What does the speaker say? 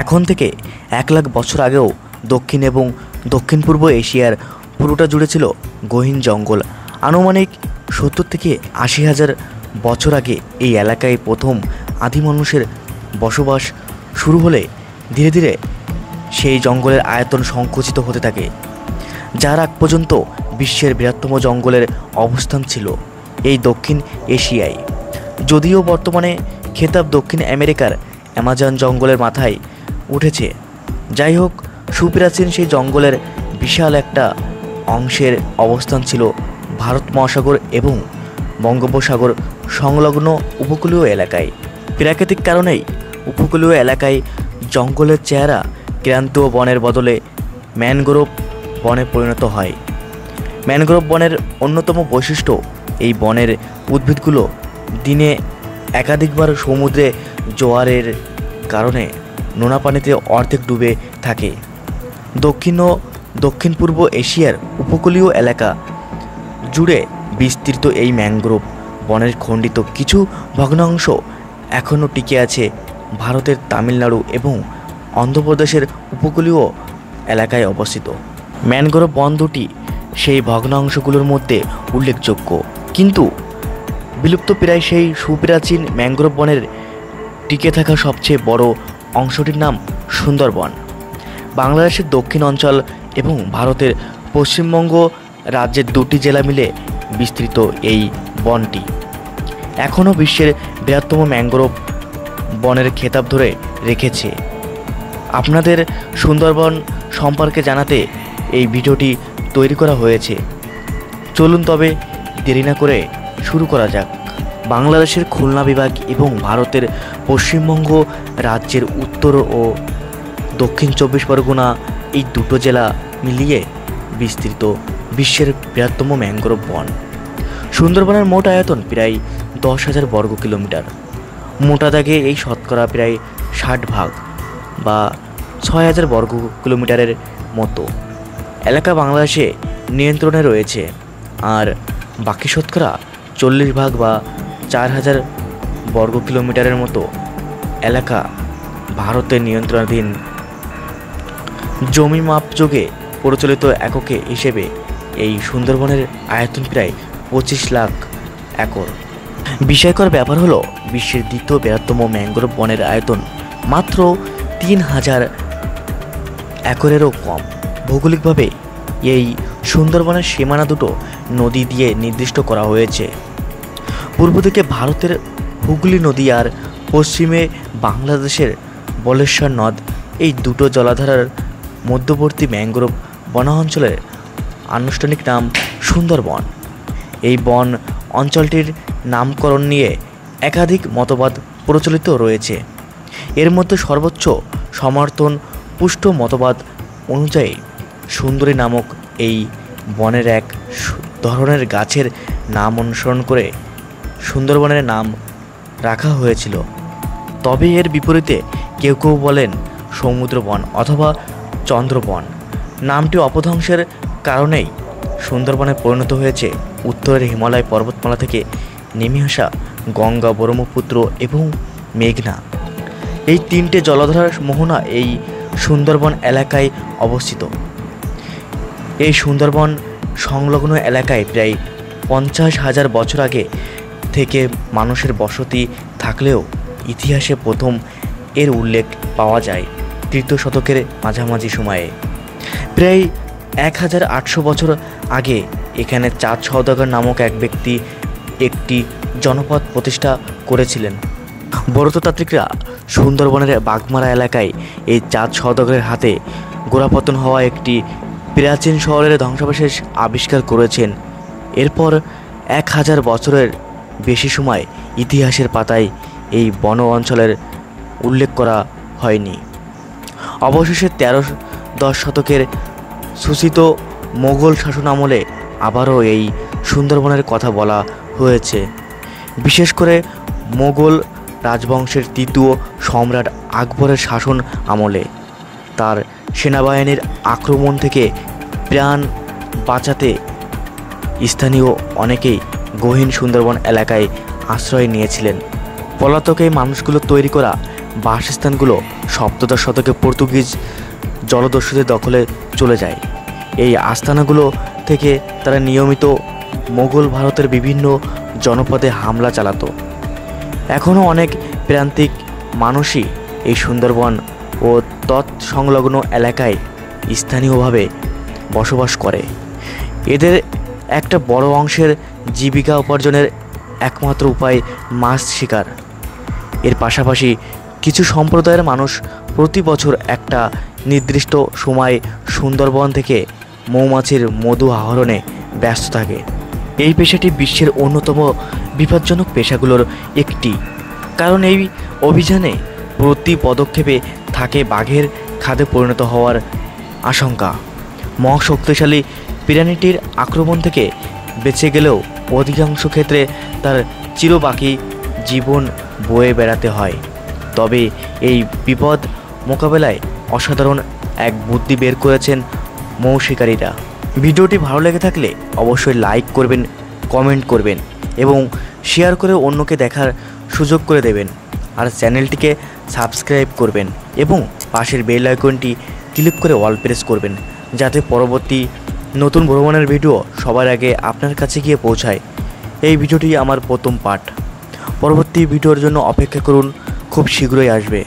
এখন থেকে 1,00,000 বছর আগেও দক্ষিণ এবং দক্ষিণ পূর্ব এশিয়ার পুরোটা জুড়ে ছিল গহীন জঙ্গল। আনুমানিক 70 থেকে 80,000 বছর আগে এই এলাকায় প্রথম আদি মানুষের বসবাস শুরু হলে ধীরে ধীরে সেই জঙ্গলের আয়তন সংকুচিত হতে থাকে, যার আগ পর্যন্ত বিশ্বের বৃহত্তম জঙ্গলের অবস্থান ছিল এই দক্ষিণ এশিয়ায়। যদিও বর্তমানে খেতাব দক্ষিণ আমেরিকার অ্যামাজন জঙ্গলের মাথায় উঠেছে, যাই হোক সুপ্রাচীন সেই জঙ্গলের বিশাল একটা অংশের অবস্থান ছিল ভারত মহাসাগর এবং বঙ্গোপসাগর সংলগ্ন উপকূলীয় এলাকায়। প্রাকৃতিক কারণেই উপকূলীয় এলাকায় জঙ্গলের চেহারা ক্রান্তীয় বনের বদলে ম্যানগ্রোভ বনে পরিণত হয়। ম্যানগ্রোভ বনের অন্যতম বৈশিষ্ট্য এই বনের উদ্ভিদগুলো দিনে একাধিকবার সমুদ্রে জোয়ারের কারণে নোনা পানিতে অর্ধেক ডুবে থাকে। দক্ষিণ ও দক্ষিণ পূর্ব এশিয়ার উপকূলীয় এলাকা জুড়ে বিস্তৃত এই ম্যানগ্রোভ বনের খণ্ডিত কিছু ভগ্নাংশ এখনও টিকে আছে ভারতের তামিলনাড়ু এবং অন্ধ্রপ্রদেশের উপকূলীয় এলাকায় অবস্থিত। ম্যানগ্রোভ বন দুটি সেই ভগ্নাংশগুলোর মধ্যে উল্লেখযোগ্য, কিন্তু বিলুপ্তপ্রায় সেই সুপ্রাচীন ম্যানগ্রোভ বনের টিকে থাকা সবচেয়ে বড় অংশটির নাম সুন্দরবন। বাংলাদেশের দক্ষিণ অঞ্চল এবং ভারতের পশ্চিমবঙ্গ রাজ্যের দুটি জেলা মিলে বিস্তৃত এই বনটি এখনও বিশ্বের বৃহত্তম ম্যানগ্রোভ বনের খেতাব ধরে রেখেছে। আপনাদের সুন্দরবন সম্পর্কে জানাতে এই ভিডিওটি তৈরি করা হয়েছে। চলুন তবে দেরি না করে শুরু করা যাক। বাংলাদেশের খুলনা বিভাগ এবং ভারতের পশ্চিমবঙ্গ রাজ্যের উত্তর ও দক্ষিণ 24 পরগনা এই দুটো জেলা মিলিয়ে বিস্তৃত বিশ্বের বৃহত্তম ম্যানগ্রোভ বন। সুন্দরবনের মোট আয়তন প্রায় 10,000 বর্গ কিলোমিটার। মোটা দাগে এই শতকরা প্রায় 60% বা 6,000 বর্গ কিলোমিটারের মতো এলাকা বাংলাদেশে নিয়ন্ত্রণে রয়েছে, আর বাকি শতকরা 40% বা 4,000 বর্গ কিলোমিটারের মতো এলাকা ভারতের নিয়ন্ত্রণাধীন। জমি মাপযোগে প্রচলিত এককে হিসেবে এই সুন্দরবনের আয়তন প্রায় 25 লাখ একর। বিস্ময়কর ব্যাপার হলো বিশ্বের দ্বিতীয় বৃহত্তম ম্যানগ্রোভ বনের আয়তন মাত্র 3,000 একরেরও কম। ভৌগোলিকভাবে এই সুন্দরবনের সীমানা দুটো নদী দিয়ে নির্দিষ্ট করা হয়েছে। পূর্ব দিকে ভারতের হুগলি নদী আর পশ্চিমে বাংলাদেশের বলেশ্বর নদ। এই দুটো জলাধারার মধ্যবর্তী ম্যানগ্রোভ বনাঞ্চলের আনুষ্ঠানিক নাম সুন্দরবন। এই বন অঞ্চলটির নামকরণ নিয়ে একাধিক মতবাদ প্রচলিত রয়েছে। এর মধ্যে সর্বোচ্চ সমর্থন পুষ্ট মতবাদ অনুযায়ী সুন্দরী নামক এই বনের এক ধরনের গাছের নাম অনুসরণ করে সুন্দরবনের নাম রাখা হয়েছিল। তবে এর বিপরীতে কেউ কেউ বলেন সমুদ্রবন অথবা চন্দ্রবন। নামটি অপধ্বংসের কারণেই সুন্দরবনে পরিণত হয়েছে উত্তরের হিমালয় পর্বতমালা থেকে নেমে আসা গঙ্গা, ব্রহ্মপুত্র এবং মেঘনা এই তিনটে জলধারার মোহনা এই সুন্দরবন এলাকায় অবস্থিত। এই সুন্দরবন সংলগ্ন এলাকায় প্রায় 50,000 বছর আগে থেকে মানুষের বসতি থাকলেও ইতিহাসে প্রথম এর উল্লেখ পাওয়া যায় তৃতীয় শতকের মাঝামাঝি সময়ে। প্রায় 1,800 বছর আগে এখানে চাঁদ সওদাগর নামক এক ব্যক্তি একটি জনপদ প্রতিষ্ঠা করেছিলেন। প্রত্নতাত্ত্বিকরা সুন্দরবনের বাঘমারা এলাকায় এই চাঁদ সওদাগরের হাতে গোড়াপতন হওয়া একটি প্রাচীন শহরের ধ্বংসাবশেষ আবিষ্কার করেছেন। এরপর 1,000 বছরের বেশি সময় ইতিহাসের পাতায় এই বন অঞ্চলের উল্লেখ করা হয়নি। অবশেষে 13-10 শতকের শোষিত মোগল শাসন আমলে আবারও এই সুন্দরবনের কথা বলা হয়েছে। বিশেষ করে মোগল রাজবংশের তৃতীয় সম্রাট আকবরের শাসন আমলে তার সেনাবাহিনীর আক্রমণ থেকে প্রাণ বাঁচাতে স্থানীয় অনেকেই গহীন সুন্দরবন এলাকায় আশ্রয় নিয়েছিলেন। পলাতক এই মানুষগুলো তৈরি করা বাসস্থানগুলো সপ্তদশ শতকে পর্তুগিজ জলদস্যুদের দখলে চলে যায়। এই আস্তানাগুলো থেকে তারা নিয়মিত মোগল ভারতের বিভিন্ন জনপদে হামলা চালাতো। এখনও অনেক প্রান্তিক মানুষই এই সুন্দরবন ও তৎসংলগ্ন এলাকায় স্থানীয়ভাবে বসবাস করে। এদের একটা বড় অংশের জীবিকা উপার্জনের একমাত্র উপায় মাছ শিকার। এর পাশাপাশি কিছু সম্প্রদায়ের মানুষ প্রতি বছর একটা নির্দিষ্ট সময় সুন্দরবন থেকে মৌমাছির মধু আহরণে ব্যস্ত থাকে। এই পেশাটি বিশ্বের অন্যতম বিপজ্জনক পেশাগুলোর একটি, কারণ এই অভিযানে প্রতি পদক্ষেপে থাকে বাঘের খাদে পরিণত হওয়ার আশঙ্কা। মহাশক্তিশালী প্রাণীটির আক্রমণ থেকে বেঁচে গেলেও অধিকাংশ ক্ষেত্রে তার চিরবাকি জীবন বয়ে বেড়াতে হয়। তবে এই বিপদ মোকাবেলায় অসাধারণ এক বুদ্ধি বের করেছেন মৌ শিকারীরা। ভিডিওটি ভালো লেগে থাকলে অবশ্যই লাইক করবেন, কমেন্ট করবেন এবং শেয়ার করে অন্যকে দেখার সুযোগ করে দেবেন। আর চ্যানেলটিকে সাবস্ক্রাইব করবেন এবং পাশের বেল আইকনটি ক্লিক করে অল প্রেস করবেন, যাতে পরবর্তী নতুন ভ্রমণের ভিডিও সবার আগে আপনার কাছে গিয়ে পৌঁছায়। এই ভিডিওটি আমার প্রথম পার্ট। পরবর্তী ভিডিওর জন্য অপেক্ষা করুন, খুব শীঘ্রই আসবে।